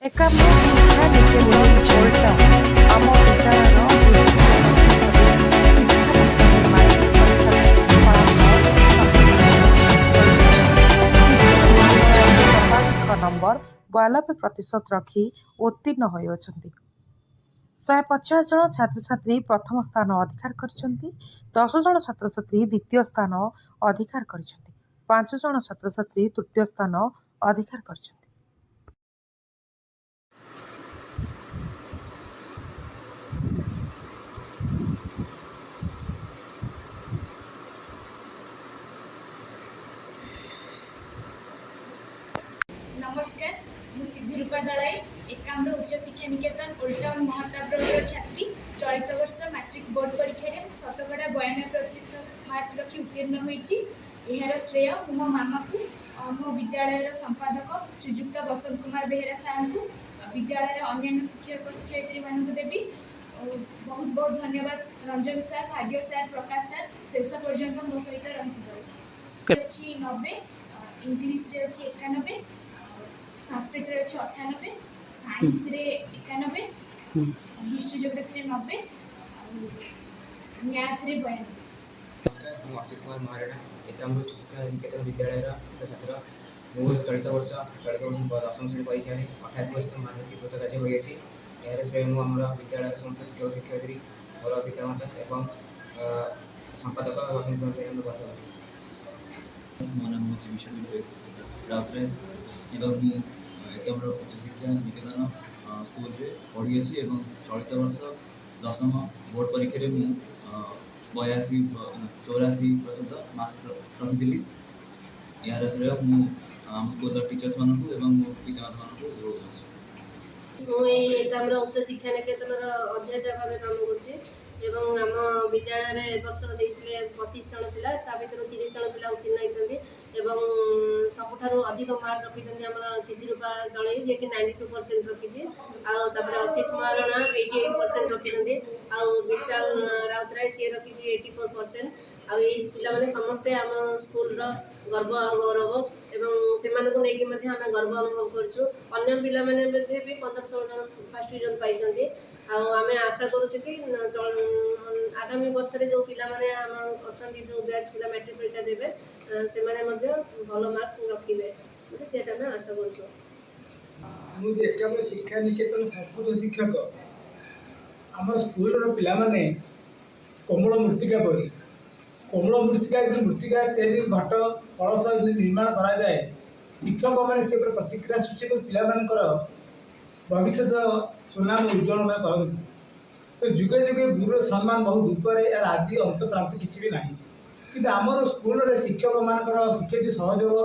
ଏକାମ୍ର ଶିକ୍ଷା ନିକେତନ ଓଲ୍ଡ ଆମ ବିଦ୍ୟାଳୟର ସର୍ବାଧିକ ନମ୍ବର 92% ରଖି ଉତ୍ତୀର୍ଣ୍ଣ ହୋଇଅଛନ୍ତି। 150 ଜଣ ଛାତ୍ରଛାତ୍ରୀ ପ୍ରଥମ ସ୍ଥାନ ଅଧିକାର କରିଛନ୍ତି। 10 ଜଣ ଛାତ୍ରଛାତ୍ରୀ ଦ୍ୱିତୀୟ ସ୍ଥାନ ଅଧିକାର କରିଛନ୍ତି। 5 ଜଣ ଛାତ୍ରଛାତ୍ରୀ ତୃତୀୟ ସ୍ଥାନ ଅଧିକାର କରିଛନ୍ତି। नमस्कार, मु सिद्धिरूपा दलाई एकाम्र उच्च शिक्षा निकेतन ओल्ड टाउन महाताब्र छात्री। चलित वर्ष मैट्रिक बोर्ड परीक्षा में शतकड़ा 92% मार्क रखी उत्तीर्ण होती। यार श्रेय मो मामा को मो विद्यालय संपादक श्रीजुक्त बसंत कुमार बेहेरा सार को विद्यालय अन्य शिक्षक शिक्षयित्री मानक देवी। बहुत बहुत धन्यवाद रंजन सार, भाग्य सार, प्रकाश सार शेष पर्यंत मो सहित रही 90, इंग्लीश रे अच्छी 91, संस्कृत रे अच्छी 98, साइंस रे 91, हिस्ट्री ज्योग्राफी रे 90, मैथ रे 92। नमस्कार, मैं असित कुमार महाराणा एकाम्र उच्च शिक्षा निकेतन विद्यालय छात्र। मु चलित वर्ष 10वीं श्रेणी परीक्षा में 28% मार्क रखी कृतकार्य होती। यार श्रेय मु विद्यालय समस्त शिक्षक शिक्षयित्री मोर पितामाता एवं संपादक बसंत कुमार बेहेरा मो नाम हूँ विश्वजीत राउतराय एवं एकाम्र उच्च शिक्षा निकेतन स्कूल पढ़ी अच्छी। चलित वर्ष 10म बोर्ड परीक्षा में 82-84% मार्क रखी। यार श्रेय मु आम स्कूल टीचर्स मानक पितामाता मानक एकाम्र उच्च शिक्षा निकेतन अध्ययता भाव काम कर आम विद्यालय वर्ष 25 जन पिला भर 30 जन पिला उत्तीर्ण होती। सबुठ अधिक मार्क रखी आम सिद्धिरूपा दलई जी कि 92% रखी। असित महाराणा 88% रखी। विशाल राउतराय सी रखी 84%। पाने समस्ते आम स्कूल गर्व गौरव एवं से आम गर्व अनुभव करूँ। अन्य पिला भी 15-16 जन फर्स्ट डिविजन पाई। आम आशा करुँ कि आगामी वर्ष जो पिला अच्छा जो बैच पिला मैट्रिक परीक्षा देवे से भल मार्क रखिए से आशा करूँ। एकाम्र शिक्षा निकेतन संस्कृत शिक्षक आम स्कूल पिला माने कोमल मृत्तिका परी कोमल मृत्तिका तैयारी घट कलश निर्माण कराए। शिक्षक मैंने से प्रतिक्रिया सृष्टि कर पिला भविष्य सुनाम उज्ज्वलमय करती। तो जुगे जुगे गुरु सम्मान बहुत ऊपर यार आदि अंत प्रांत किसी भी ना कि आमर स्कूल शिक्षक मान शिक्षयित्री सहयोग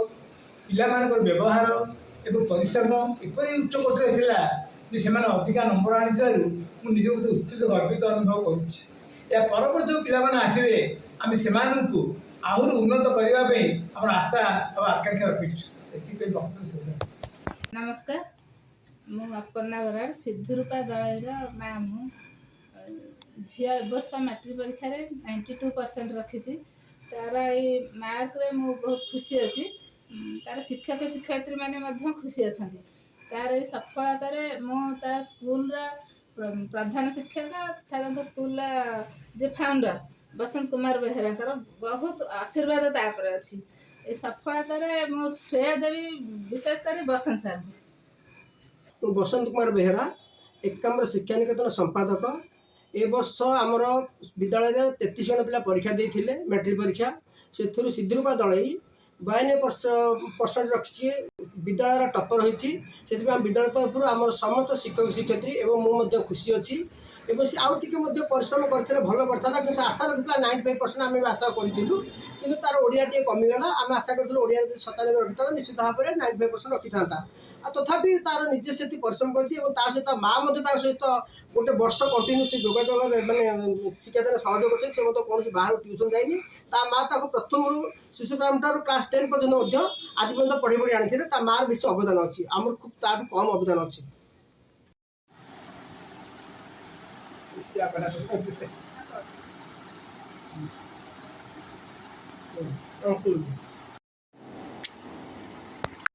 पिला व्यवहार एवं परिश्रम एपरी उच्च कोटी से अधिका नंबर आनी निज प्रति उत्थित गर्वित अनुभव करुँच। परवर्त जो पिला आसवे आम से आहरी उन्नत करने आम आशा और आकांक्षा रखी वक्तव्य शेष। नमस्कार, मु अपर्णा बराड़ सिद्धिरूपा दलईर मैम झी वर्ष मैट्रिक परीक्षा 92% रखी। तार ये मार्क रे मु बहुत खुशी अच्छी। तार शिक्षक शिक्षयित्री मैंने खुशी अच्छा। तार ये सफलतार मो स्कूल प्रधान शिक्षक स्कूल जे फाउंडर बसंत कुमार बेहेरा बहुत आशीर्वाद तापर अच्छी। ये सफलतार मो श्रेय देवी विशेषकर बसंत सार। बसंत कुमार बेहेरा एकाम्र शिक्षा निकेतन संपादक। ए वर्ष आमर विद्यालय 33 जन पिला परीक्षा देते मैट्रिक परीक्षा से सिद्धिरूपा दलई 92% रखी विद्यालय टपर होती। विद्यालय तरफ आम समस्त शिक्षक शिक्षयित्री एवं मुझे खुशी अच्छी। से आउ टे परिश्रम करते भल करता कि आशा रखी 95% आम आशा करूँ कि तार ओडिया टे कमिगला। आम आशा करूँ ओडिया 97 रखी था निश्चित भाव में 95% रखी था। तथापि तार निजे से परिश्रम कर सहित माँ सहित गोटे वर्ष कंटिन्यू से जोगाजोग मैंने शिक्षादान सहयोग कर कौन बाहर ट्यूशन जाइनी। माँ प्रथम शिशु प्रारंभ ठार क्लास 10 पर्यंत आज पर्यटन पढ़ी पढ़ी आनी माँ बेस अवदान अच्छी आम खूब ताठू कम अवदान अच्छी।